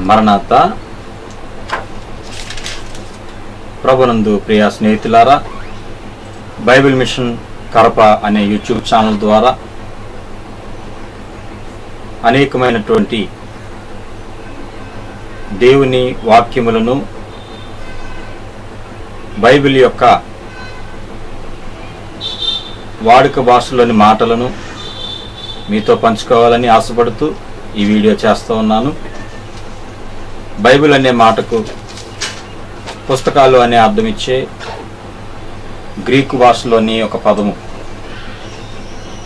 మరణాత. ప్రభునందు ప్రియ స్నేహితులారా, బైబిల్ మిషన్ కడప అనే యూట్యూబ్ ఛానల్ ద్వారా అనేకమైనటువంటి దేవుని వాక్యములను, బైబిల్ యొక్క వాడుక భాషలోని మాటలను మీతో పంచుకోవాలని ఆశపడుతూ ఈ వీడియో చేస్తూ ఉన్నాను. బైబిల్ అనే మాటకు పుస్తకాలు అనే అర్థమిచ్చే గ్రీకు భాషలోని ఒక పదము,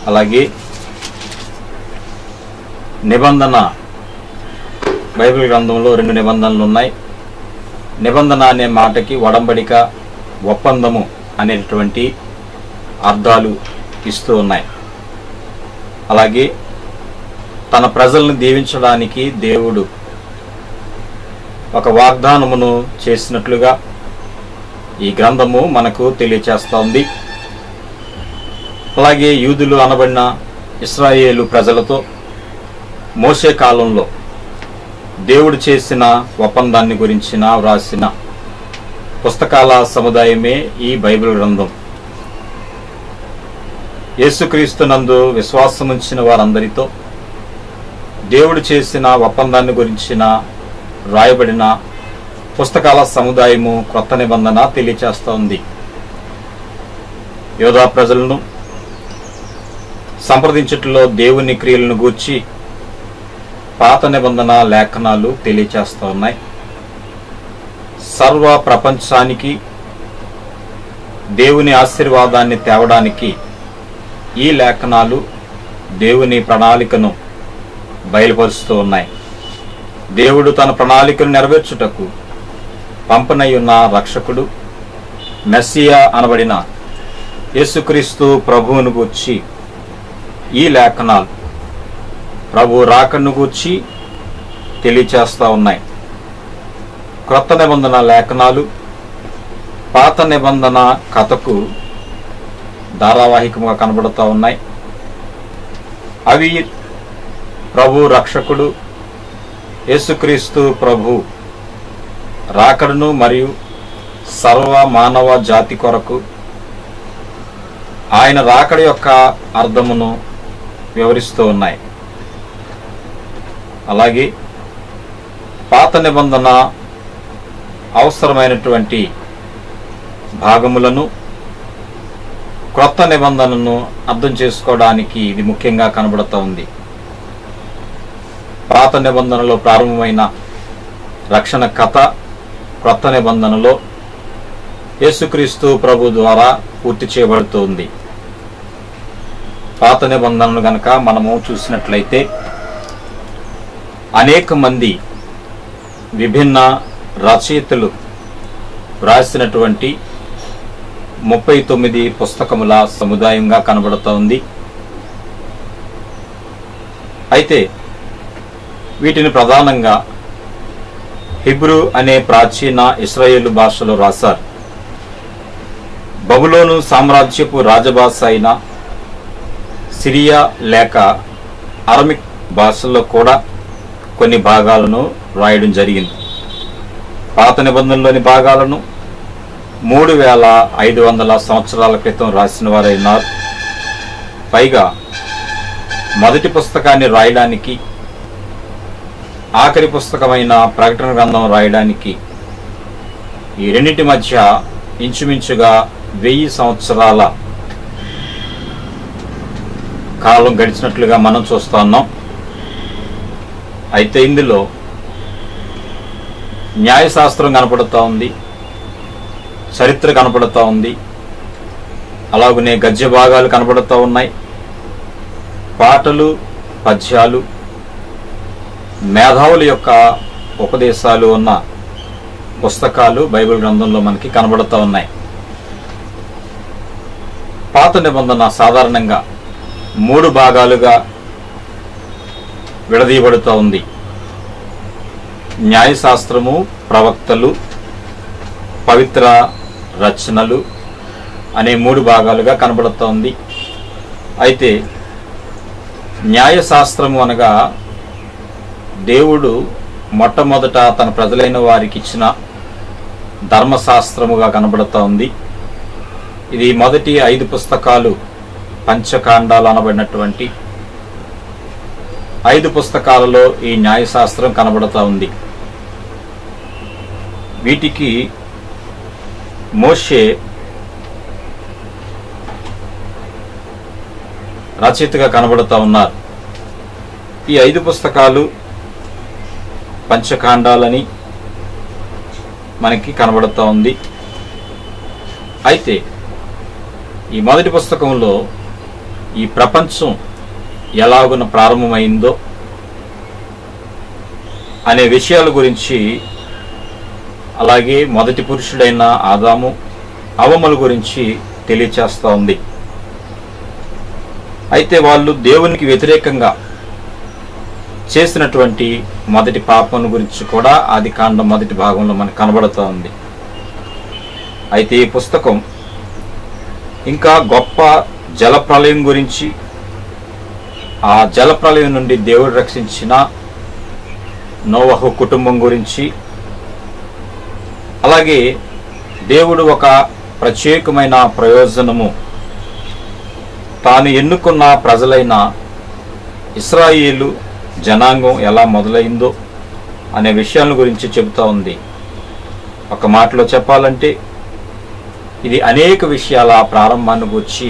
అలాగే నిబంధన, బైబిల్ గ్రంథంలో 2 నిబంధనలు ఉన్నాయి. నిబంధన అనే మాటకి ఒడంబడిక, ఒప్పందము అనేటువంటి అర్థాలు ఇస్తూ ఉన్నాయి. అలాగే తన ప్రజలను దీవించడానికి దేవుడు ఒక వాగ్దానమును చేసినట్లుగా ఈ గ్రంథము మనకు తెలియచేస్తోంది. అలాగే యూదులు అనబడిన ఇశ్రాయేలు ప్రజలతో మోషే కాలంలో దేవుడు చేసిన ఒప్పందాన్ని గురించిన వ్రాసిన పుస్తకాల సముదాయమే ఈ బైబిల్ గ్రంథం. యేసుక్రీస్తునందు విశ్వాసముంచిన వారందరితో దేవుడు చేసిన ఒప్పందాన్ని గురించిన రాయబడిన పుస్తకాల సముదాయము క్రొత్త నిబంధన తెలియచేస్తోంది. యోధా ప్రజలను సంప్రదించుటలో దేవుని క్రియలను గూర్చి పాత నిబంధన లేఖనాలు తెలియచేస్తూ ఉన్నాయి. సర్వ ప్రపంచానికి దేవుని ఆశీర్వాదాన్ని తేవడానికి ఈ లేఖనాలు దేవుని ప్రణాళికను బయలుపరుస్తూ ఉన్నాయి. దేవుడు తన ప్రణాళికను నెరవేర్చుటకు పంపనై ఉన్న రక్షకుడు, మెస్సియా అనబడిన యేసుక్రీస్తు ప్రభువును గూర్చి ఈ లేఖనాలు ప్రభు రాకను గూర్చి తెలియచేస్తూ ఉన్నాయి. క్రొత్త నిబంధన లేఖనాలు పాత నిబంధన కథకు ధారావాహికంగా కనబడుతూ ఉన్నాయి. అవి ప్రభు రక్షకుడు యేసుక్రీస్తు ప్రభు రాకడను మరియు సర్వ మానవ జాతి కొరకు ఆయన రాకడ యొక్క అర్థమును వివరిస్తూ ఉన్నాయి. అలాగే పాత నిబంధన అవసరమైనటువంటి భాగములను, క్రొత్త నిబంధనను అర్థం చేసుకోవడానికి ఇది ముఖ్యంగా కనబడుతూ ఉంది. పాత నిబంధనలో ప్రారంభమైన రక్షణ కథ క్రొత్త నిబంధనలో యేసుక్రీస్తు ప్రభు ద్వారా పూర్తి చేయబడుతుంది. పాత నిబంధనను గనక మనము చూసినట్లయితే అనేక మంది విభిన్న రచయితలు వ్రాసినటువంటి 39 పుస్తకముల సముదాయంగా కనబడుతోంది. అయితే వీటిని ప్రధానంగా హిబ్రూ అనే ప్రాచీన ఇశ్రాయేలు భాషలో రాశారు. బబులోను సామ్రాజ్యపు రాజభాష అయిన సిరియా లేక అరమిక్ భాషల్లో కూడా కొన్ని భాగాలను రాయడం జరిగింది. పాత నిబంధనలోని భాగాలను 3500 సంవత్సరాల క్రితం రాసిన వారైనారు. పైగా మొదటి పుస్తకాన్ని రాయడానికి, ఆఖరి పుస్తకమైన ప్రకటన గ్రంథం రాయడానికి ఈ రెండింటి మధ్య ఇంచుమించుగా 1000 సంవత్సరాల కాలం గడిచినట్లుగా మనం చూస్తున్నాం. అయితే ఇందులో న్యాయశాస్త్రం కనపడుతూ ఉంది, చరిత్ర కనపడుతూ ఉంది, అలాగనే గద్య భాగాలు కనపడుతూ ఉన్నాయి. పాటలు, పద్యాలు, మేధావుల యొక్క ఉపదేశాలు ఉన్న పుస్తకాలు బైబిల్ గ్రంథంలో మనకి కనబడుతూ ఉన్నాయి. పాత నిబంధన సాధారణంగా 3 భాగాలుగా విడదీయబడుతూ ఉంది. న్యాయశాస్త్రము, ప్రవక్తలు, పవిత్ర రచనలు అనే 3 భాగాలుగా కనబడుతూ ఉంది. అయితే న్యాయశాస్త్రము అనగా దేవుడు మొట్టమొదట తన ప్రజలైన వారికి ఇచ్చిన ధర్మశాస్త్రముగా కనబడుతూ ఉంది. ఇది మొదటి 5 పుస్తకాలు, పంచకాండాలు అనబడినటువంటి 5 పుస్తకాలలో ఈ న్యాయశాస్త్రం కనబడుతూ ఉంది. వీటికి మోషే రచయితగా కనబడుతూ ఉన్నారు. ఈ 5 పుస్తకాలు పంచకాండాలని మనకి కనబడుతూ ఉంది. అయితే ఈ మొదటి పుస్తకంలో ఈ ప్రపంచం ఎలాగున ప్రారంభమైందో అనే విషయాల గురించి, అలాగే మొదటి పురుషుడైన ఆదాము అవ్వల గురించి తెలియచేస్తూ ఉంది. అయితే వాళ్ళు దేవునికి వ్యతిరేకంగా చేసినటువంటి మొదటి పాపం గురించి కూడా ఆదికాండం మొదటి భాగంలో మనకు కనబడుతూ ఉంది. అయితే ఈ పుస్తకం ఇంకా గొప్ప జలప్రలయం గురించి, ఆ జలప్రలయం నుండి దేవుడు రక్షించిన నోవహు కుటుంబం గురించి, అలాగే దేవుడు ఒక ప్రత్యేకమైన ప్రయోజనము తాను ఎన్నుకున్న ప్రజలైన ఇశ్రాయేలు జనాంగం ఎలా మొదలైందో అనే విషయాల గురించి చెబుతూ ఉంది. ఒక మాటలో చెప్పాలంటే ఇది అనేక విషయాల ప్రారంభాన్ని గురించి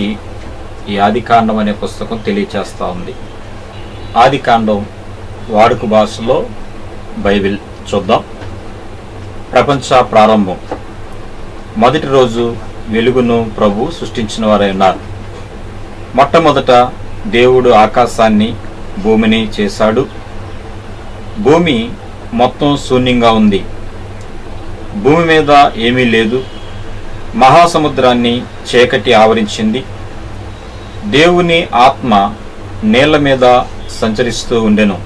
ఈ ఆదికాండం అనే పుస్తకం తెలియచేస్తూ ఉంది. ఆదికాండం వాడుక భాషలో బైబిల్ చూద్దాం. ప్రపంచ ప్రారంభం. మొదటి రోజు వెలుగును ప్రభు సృష్టించిన వారై ఉన్నారు. మొట్టమొదట దేవుడు ఆకాశాన్ని భూమిని చేశాడు. భూమి మొత్తం శూన్యంగా ఉంది. భూమి మీద ఏమీ లేదు. మహాసముద్రాన్ని చీకటి ఆవరించింది. దేవుని ఆత్మ నీళ్ల మీద సంచరిస్తూ ఉండెను.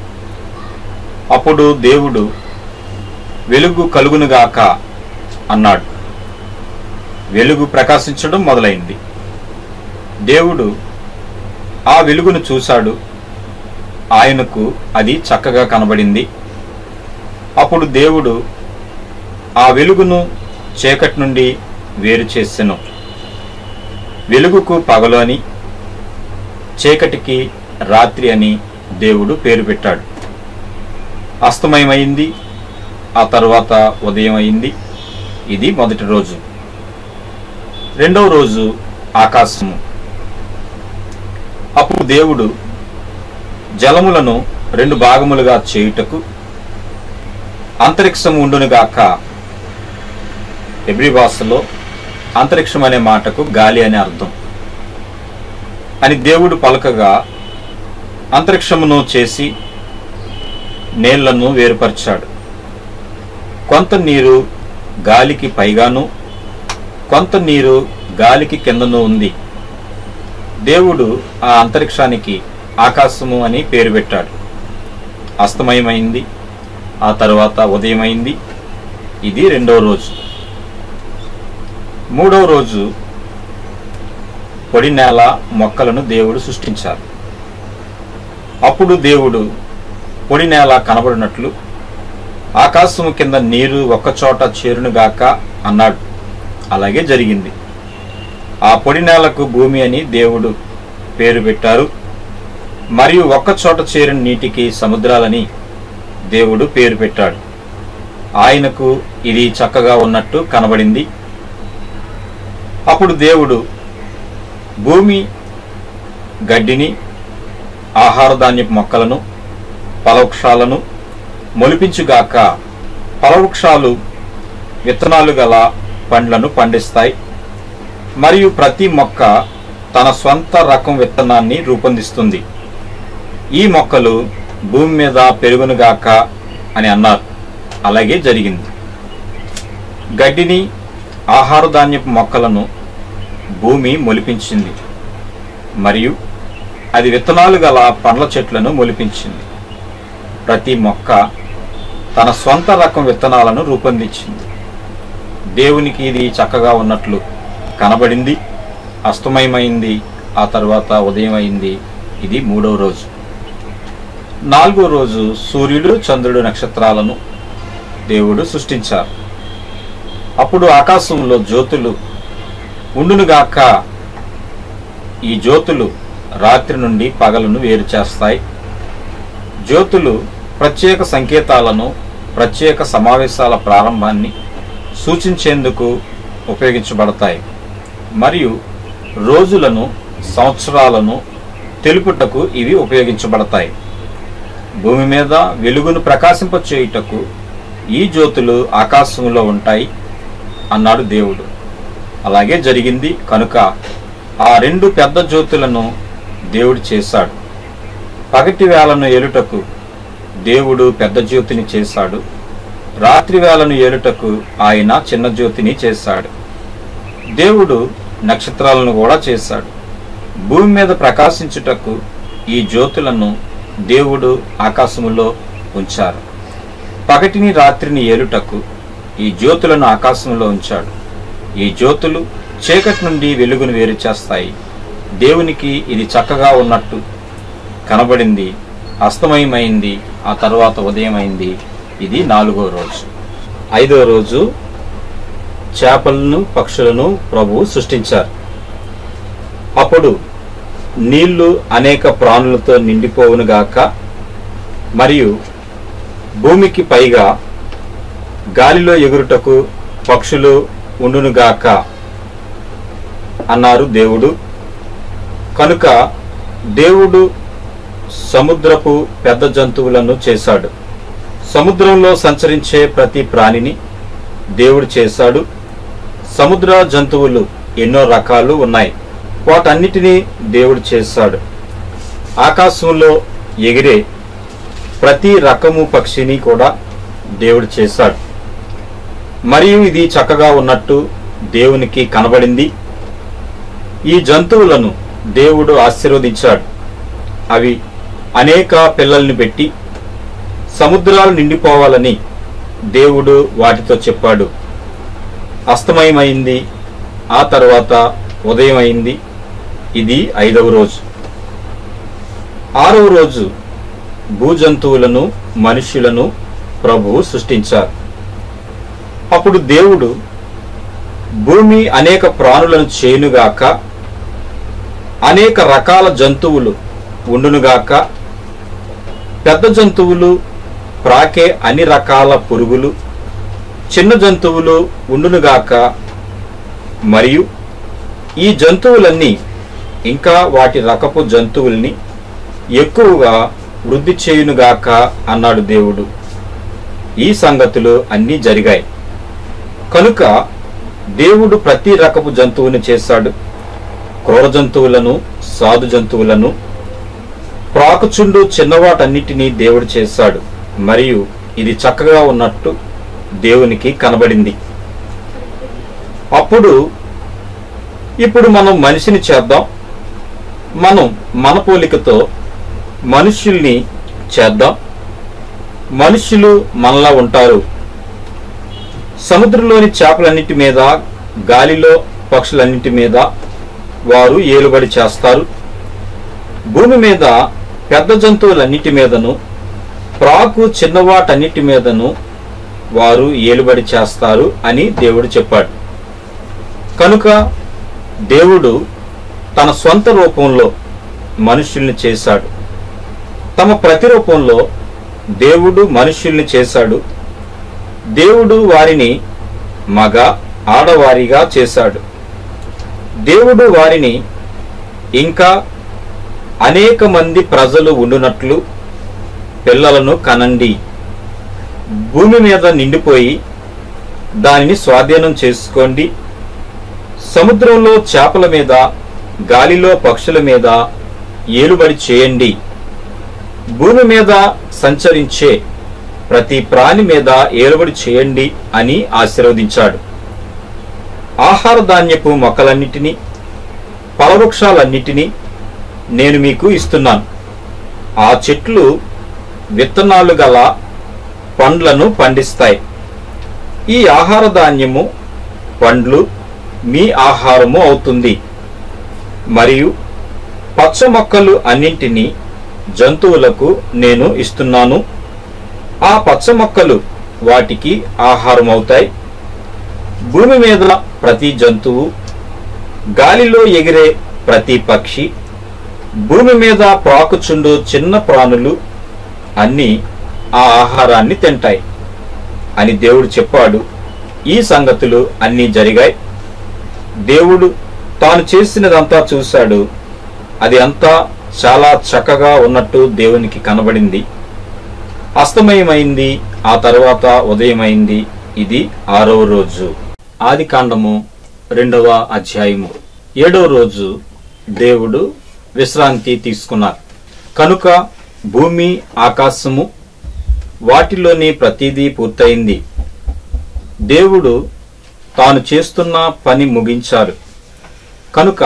అప్పుడు దేవుడు వెలుగు కలుగునుగాక అన్నాడు. వెలుగు ప్రకాశించడం మొదలైంది. దేవుడు ఆ వెలుగును చూశాడు. ఆయనకు అది చక్కగా కనబడింది. అప్పుడు దేవుడు ఆ వెలుగును చీకటి నుండి వేరు చేసెను. వెలుగుకు పగలు అని, చీకటికి రాత్రి అని దేవుడు పేరు పెట్టాడు. అస్తమయమైంది. ఆ తరువాత ఉదయం అయింది. ఇది మొదటి రోజు. రెండవ రోజు ఆకాశము. అప్పుడు దేవుడు జలములను 2 భాగములుగా చేయుటకు అంతరిక్షము ఉండునుగాక. హెబ్రీ భాషలో అంతరిక్షం అనే మాటకు గాలి అనే అర్థం అని దేవుడు పలకగా అంతరిక్షమును చేసి నీళ్లను వేరుపరిచాడు. కొంత నీరు గాలికి పైగాను, కొంత నీరు గాలికి కిందను ఉంది. దేవుడు ఆ అంతరిక్షానికి ఆకాశము అని పేరు పెట్టాడు. అస్తమయమైంది. ఆ తరువాత ఉదయమైంది. ఇది రెండవ రోజు. మూడవ రోజు పొడి నేల మొక్కలను దేవుడు సృష్టించారు. అప్పుడు దేవుడు పొడి నేల కనబడినట్లు ఆకాశము కింద నీరు ఒక్కచోట చేరునుగాక అన్నాడు. అలాగే జరిగింది. ఆ పొడి నేలకు భూమి అని దేవుడు పేరు పెట్టారు. మరియు ఒక్కచోట చేరిన నీటికి సముద్రాలని దేవుడు పేరు పెట్టాడు. ఆయనకు ఇది చక్కగా ఉన్నట్టు కనబడింది. అప్పుడు దేవుడు భూమి గడ్డిని, ఆహార ధాన్యపు మొక్కలను, ఫలవృక్షాలను మొలిపించుగాక. ఫలవృక్షాలు విత్తనాలు గల పండ్లను పండిస్తాయి. మరియు ప్రతి మొక్క తన స్వంత రకం విత్తనాన్ని రూపొందిస్తుంది. ఈ మొక్కలు భూమి మీద పెరుగునుగాక అని అన్నారు. అలాగే జరిగింది. గడ్డిని, ఆహార ధాన్యపు మొక్కలను భూమి మొలిపించింది. మరియు అది విత్తనాలు గల పండ్ల చెట్లను మొలిపించింది. ప్రతి మొక్క తన స్వంత రకం విత్తనాలను రూపొందించింది. దేవునికి ఇది చక్కగా ఉన్నట్లు కనబడింది. అస్తమయమైంది. ఆ తర్వాత ఉదయం అయింది. ఇది మూడవ రోజు. నాలుగో రోజు సూర్యుడు, చంద్రుడు, నక్షత్రాలను దేవుడు సృష్టించారు. అప్పుడు ఆకాశంలో జ్యోతులు ఉండునుగాక. ఈ జ్యోతులు రాత్రి నుండి పగలును వేరు చేస్తాయి. జ్యోతులు ప్రత్యేక సంకేతాలను, ప్రత్యేక సమావేశాల ప్రారంభాన్ని సూచించేందుకు ఉపయోగించబడతాయి మరియు రోజులను, సంవత్సరాలను తెలుపుటకు ఇవి ఉపయోగించబడతాయి. భూమి మీద వెలుగును ప్రకాశింపచేయుటకు ఈ జ్యోతులు ఆకాశంలో ఉంటాయి అన్నాడు దేవుడు. అలాగే జరిగింది. కనుక ఆ రెండు పెద్ద జ్యోతులను దేవుడు చేశాడు. పగటి వేళను ఏలుటకు దేవుడు పెద్ద జ్యోతిని చేశాడు. రాత్రి వేళను ఏలుటకు ఆయన చిన్న జ్యోతిని చేశాడు. దేవుడు నక్షత్రాలను కూడా చేశాడు. భూమి మీద ప్రకాశించుటకు ఈ జ్యోతులను దేవుడు ఆకాశములో ఉంచారు. పగటిని రాత్రిని ఏలుటకు ఈ జ్యోతులను ఆకాశంలో ఉంచాడు. ఈ జ్యోతులు చీకటి నుండి వెలుగును వేరు చేస్తాయి. దేవునికి ఇది చక్కగా ఉన్నట్టు కనబడింది. అస్తమయమైంది. ఆ తర్వాత ఉదయమైంది. ఇది నాలుగో రోజు. ఐదో రోజు చేపలను, పక్షులను ప్రభువు సృష్టించారు. అప్పుడు నీళ్లు అనేక ప్రాణులతో నిండిపోవునుగాక, మరియు భూమికి పైగా గాలిలో ఎగురుటకు పక్షులు ఉండునుగాక అన్నారు దేవుడు. కనుక దేవుడు సముద్రపు పెద్ద జంతువులను చేశాడు. సముద్రంలో సంచరించే ప్రతి ప్రాణిని దేవుడు చేశాడు. సముద్ర జంతువులు ఎన్నో రకాలు ఉన్నాయి. వాటన్నిటినీ దేవుడు చేశాడు. ఆకాశంలో ఎగిరే ప్రతి రకము పక్షిని కూడా దేవుడు చేశాడు. మరియు ఇది చక్కగా ఉన్నట్టు దేవునికి కనబడింది. ఈ జంతువులను దేవుడు ఆశీర్వదించాడు. అవి అనేక పిల్లల్ని పెట్టి సముద్రాలు నిండిపోవాలని దేవుడు వాటితో చెప్పాడు. అస్తమయమైంది. ఆ తర్వాత ఉదయం అయింది. ఇది ఐదవ రోజు. ఆరవ రోజు భూజంతువులను, మనుష్యులను ప్రభువు సృష్టించారు. అప్పుడు దేవుడు భూమి అనేక ప్రాణులను చేయునుగాక, అనేక రకాల జంతువులు ఉండునుగాక, పెద్ద జంతువులు, ప్రాకే అన్ని రకాల పురుగులు, చిన్న జంతువులు ఉండునుగాక, మరియు ఈ జంతువులన్నీ ఇంకా వాటి రకపు జంతువుల్ని ఎక్కువగా వృద్ధి చేయునుగాక అన్నాడు దేవుడు. ఈ సంగతులు అన్నీ జరిగాయి. కనుక దేవుడు ప్రతి రకపు జంతువుని చేశాడు. క్రూర జంతువులను, సాధు జంతువులను, ప్రాకుచుండు చిన్నవాటన్నిటినీ దేవుడు చేశాడు. మరియు ఇది చక్కగా ఉన్నట్టు దేవునికి కనబడింది. ఇప్పుడు మనం మనిషిని చేద్దాం, మనం మన పోలికతో మనుష్యుల్ని చేద్దాం, మనుష్యులు మనలా ఉంటారు. సముద్రంలోని చేపలన్నిటి మీద, గాలిలో పక్షులన్నిటి మీద వారు ఏలుబడి చేస్తారు. భూమి మీద పెద్ద జంతువులన్నిటి మీదను, ప్రాకు చిన్నవాటన్నిటి మీదను వారు ఏలుబడి చేస్తారు అని దేవుడు చెప్పాడు. కనుక దేవుడు తన స్వంత రూపంలో మనుష్యుల్ని చేశాడు. తమ ప్రతిరూపంలో దేవుడు మనుష్యుల్ని చేశాడు. దేవుడు వారిని మగ, ఆడవారిగా చేశాడు. దేవుడు వారిని ఇంకా అనేక మంది ప్రజలు ఉండునట్లు పిల్లలను కనండి, భూమి మీద నిండిపోయి దానిని స్వాధీనం చేసుకోండి, సముద్రంలో చేపల మీద, గాలిలో పక్షుల మీద ఏలుబడి చేయండి, భూమి మీద సంచరించే ప్రతి ప్రాణి మీద ఏలుబడి చేయండి అని ఆశీర్వదించాడు. ఆహార ధాన్యపు మొక్కలన్నిటినీ, ఫలవృక్షాలన్నిటినీ నేను మీకు ఇస్తున్నాను. ఆ చెట్లు విత్తనాలు గల పండ్లను పండిస్తాయి. ఈ ఆహార ధాన్యము, పండ్లు మీ ఆహారము అవుతుంది. మరియు పచ్చ మొక్కలు అన్నింటినీ జంతువులకు నేను ఇస్తున్నాను. ఆ పచ్చ మొక్కలు వాటికి ఆహారం అవుతాయి. భూమి మీద ప్రతి జంతువు, గాలిలో ఎగిరే ప్రతి పక్షి, భూమి మీద ప్రాకుచుండు చిన్న ప్రాణులు అన్నీ ఆ ఆహారాన్ని తింటాయి అని దేవుడు చెప్పాడు. ఈ సంగతులు అన్నీ జరిగాయి. దేవుడు తాను చేసినదంతా చూశాడు. అది అంతా చాలా చక్కగా ఉన్నట్టు దేవునికి కనబడింది. అస్తమయమైంది, ఆ తర్వాత ఉదయమైంది. ఇది 6వ రోజు. ఆదికాండము 2వ అధ్యాయము 7వ రోజు దేవుడు విశ్రాంతి తీసుకున్నారు. కనుక భూమి, ఆకాశము వాటిలోని ప్రతిదీ పూర్తయింది. దేవుడు తాను చేస్తున్న పని ముగించారు. కనుక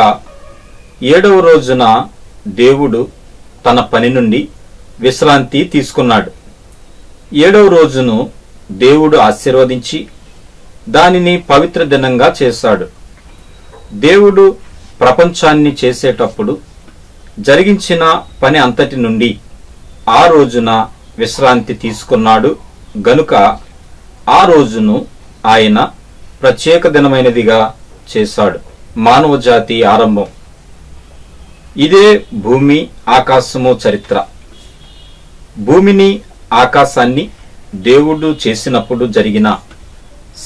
7వ రోజున దేవుడు తన పని నుండి విశ్రాంతి తీసుకున్నాడు. 7వ రోజును దేవుడు ఆశీర్వదించి దానిని పవిత్ర దినంగా చేశాడు. దేవుడు ప్రపంచాన్ని చేసేటప్పుడు జరిగించిన పని అంతటి నుండి ఆ రోజున విశ్రాంతి తీసుకున్నాడు. గనుక ఆ రోజును ఆయన ప్రత్యేక దినమైనదిగా చేశాడు. మానవ జాతి ఆరంభం. ఇదే భూమి, ఆకాశము చరిత్ర. భూమిని, ఆకాశాన్ని దేవుడు చేసినప్పుడు జరిగిన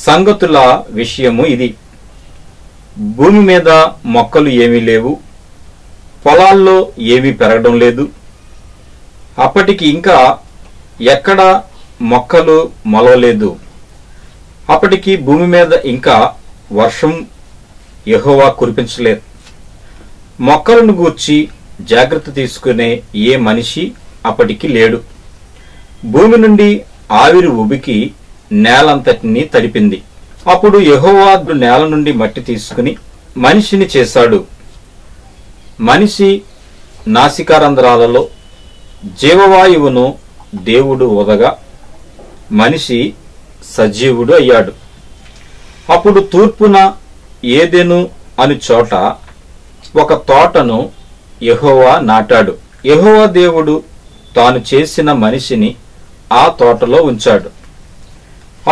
సంగతుల విషయము ఇది. భూమి మీద మొక్కలు ఏమీ లేవు, పొలాల్లో ఏమీ పెరగడం లేదు. అప్పటికి ఇంకా ఎక్కడ మొక్కలు మొలవలేదు. అప్పటికి భూమి మీద ఇంకా వర్షం యెహోవా కురిపించలేదు. మొక్కలను గూర్చి జాగ్రత్త తీసుకునే ఏ మనిషి అప్పటికి లేడు. భూమి నుండి ఆవిరి ఉబికి నేలంతటినీ తడిపింది. అప్పుడు యెహోవా నేల నుండి మట్టి తీసుకుని మనిషిని చేశాడు. మనిషి నాసికారంధ్రాలలో జీవవాయువును దేవుడు ఊదగా మనిషి సజీవుడు అయ్యాడు. అప్పుడు తూర్పున ఏదెను అను చోట ఒక తోటను యెహోవా నాటాడు. యెహోవా దేవుడు తాను చేసిన మనిషిని ఆ తోటలో ఉంచాడు.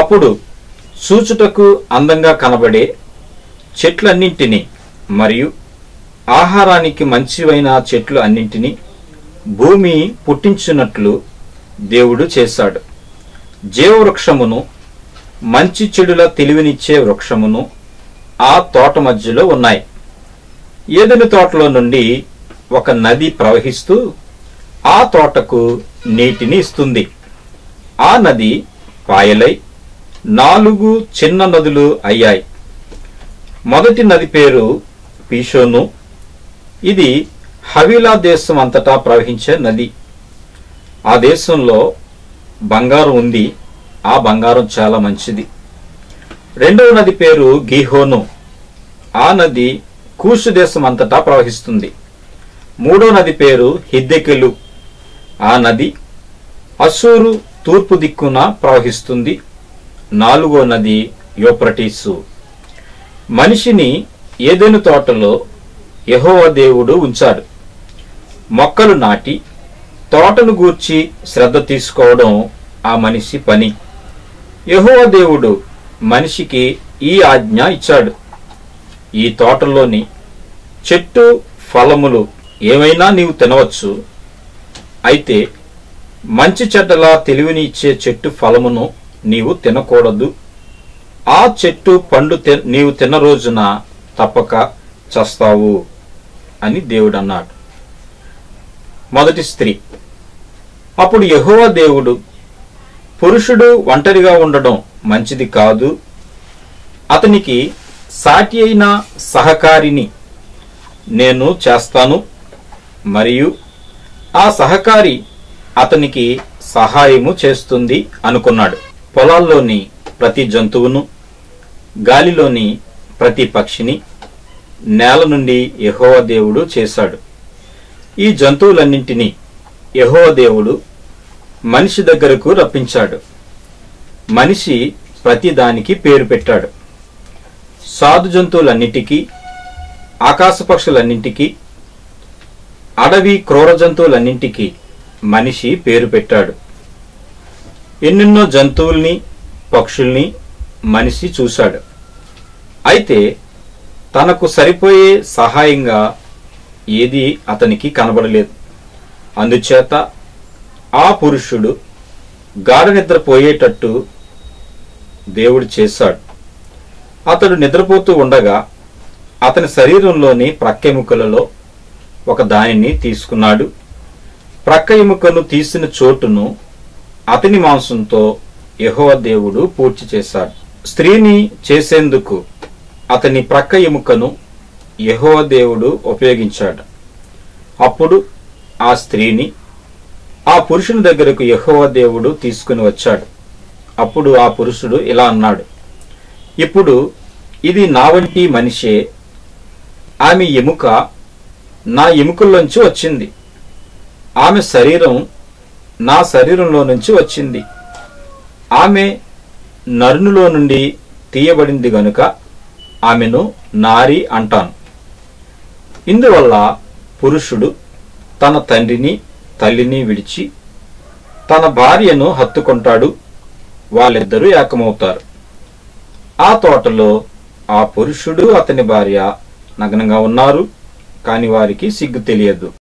అప్పుడు చూచుటకు అందంగా కనబడే చెట్లన్నింటినీ మరియు ఆహారానికి మంచివైన చెట్లు అన్నింటినీ భూమి పుట్టించినట్లు దేవుడు చేశాడు. జీవవృక్షమును, మంచి చెడుల తెలివినిచ్చే వృక్షమును ఆ తోట మధ్యలో ఉన్నాయి. ఏదెను తోటలో నుండి ఒక నది ప్రవహిస్తూ ఆ తోటకు నీటిని ఇస్తుంది. ఆ నది పాయలై 4 చిన్న నదులు అయ్యాయి. మొదటి నది పేరు పీషోను. ఇది హవీలా దేశం అంతటా ప్రవహించే నది. ఆ దేశంలో బంగారం ఉంది. ఆ బంగారం చాలా మంచిది. రెండవ నది పేరు గీహోను. ఆ నది కూషు దేశం అంతటా ప్రవహిస్తుంది. మూడో నది పేరు హిద్దెకెలు. ఆ నది అస్సూరు తూర్పు దిక్కున ప్రవహిస్తుంది. 4వ నది యూఫ్రటీసు. మనిషిని ఏదెను తోటలో యెహోవా దేవుడు ఉంచాడు. మొక్కలు నాటి తోటను గూర్చి శ్రద్ధ తీసుకోవడం ఆ మనిషి పని. యెహోవా దేవుడు మనిషికి ఈ ఆజ్ఞ ఇచ్చాడు: ఈ తోటలోని చెట్టు ఫలములు ఏమైనా నీవు తినవచ్చు. అయితే మంచి చెడ్డల తెలివిని ఇచ్చే చెట్టు ఫలమును నీవు తినకూడదు. ఆ చెట్టు పండు నీవు తిన్న రోజున తప్పక చస్తావు అని దేవుడు అన్నాడు. మొదటి స్త్రీ. అప్పుడు యెహోవా దేవుడు, పురుషుడు ఒంటరిగా ఉండడం మంచిది కాదు. అతనికి సాటి అయిన సహకారిని నేను చేస్తాను, మరియు ఆ సహకారి అతనికి సహాయము చేస్తుంది అనుకున్నాడు. పొలాల్లోని ప్రతి జంతువును, గాలిలోని ప్రతి పక్షిని నేల నుండి యెహోవా దేవుడు చేశాడు. ఈ జంతువులన్నింటినీ యెహోవా దేవుడు మనిషి దగ్గరకు రప్పించాడు. మనిషి ప్రతి దానికి పేరు పెట్టాడు. సాధు జంతువులన్నిటికీ, ఆకాశ పక్షులన్నింటికీ, అడవి క్రూర జంతువులన్నింటికీ మనిషి పేరు పెట్టాడు. ఎన్నెన్నో జంతువుల్ని, పక్షుల్ని మనిషి చూశాడు. అయితే తనకు సరిపోయే సహాయంగా ఏది అతనికి కనబడలేదు. అందుచేత ఆ పురుషుడు గాఢ నిద్రపోయేటట్టు దేవుడు చేశాడు. అతడు నిద్రపోతూ ఉండగా అతని శరీరంలోని ప్రక్క ఎముకలలో ఒక దానిని తీసుకున్నాడు. ప్రక్క ఎముకను తీసిన చోటును అతని మాంసంతో యెహోవా దేవుడు పూడ్చి చేశాడు. స్త్రీని చేసేందుకు అతని ప్రక్క ఎముకను యెహోవా దేవుడు ఉపయోగించాడు. అప్పుడు ఆ స్త్రీని ఆ పురుషుని దగ్గరకు యెహోవా దేవుడు తీసుకుని వచ్చాడు. అప్పుడు ఆ పురుషుడు ఇలా అన్నాడు, ఇప్పుడు ఇది నా వంటి మనిషే. ఆమె ఎముక నా ఎముకల్లోంచి వచ్చింది. ఆమె శరీరం నా శరీరంలో నుంచి వచ్చింది. ఆమె నరునిలో నుండి తీయబడింది గనుక ఆమెను నారి అంటాను. ఇందువల్ల పురుషుడు తన తండ్రిని తల్లిని విడిచి తన భార్యను హత్తుకుంటాడు. వాళ్ళిద్దరూ ఏకమవుతారు. ఆ తోటలో ఆ పురుషుడు అతని భార్య నగ్నంగా ఉన్నారు, కాని వారికి సిగ్గు తెలియదు.